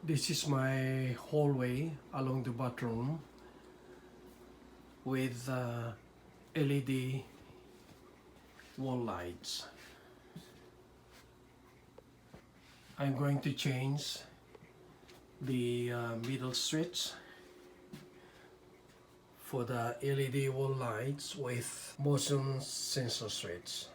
This is my hallway along the bathroom with LED wall lights. I'm going to change the middle switch for the LED wall lights with motion sensor switch.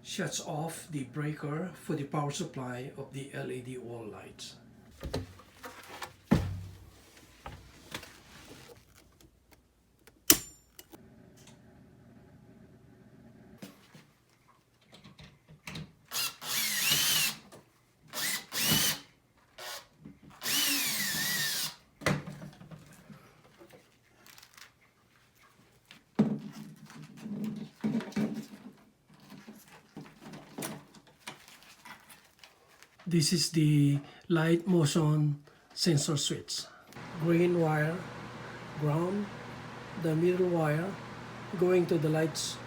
Shuts off the breaker for the power supply of the LED wall lights. This is the light motion sensor switch. Green wire, ground, the middle wire going to the lights,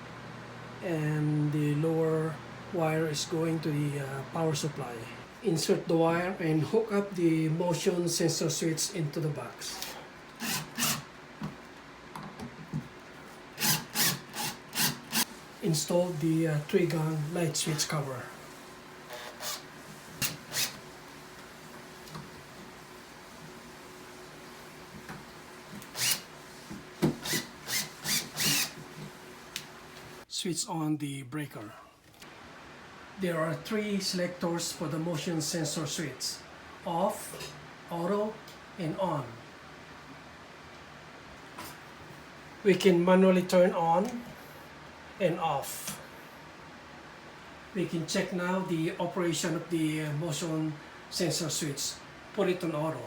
and the lower wire is going to the power supply. Insert the wire and hook up the motion sensor switch into the box. Install the 3-gun light switch cover. Switch on the breaker. There are 3 selectors for the motion sensor switch: off, auto, and on. We can manually turn on and off. We can check now the operation of the motion sensor switch. Put it on auto.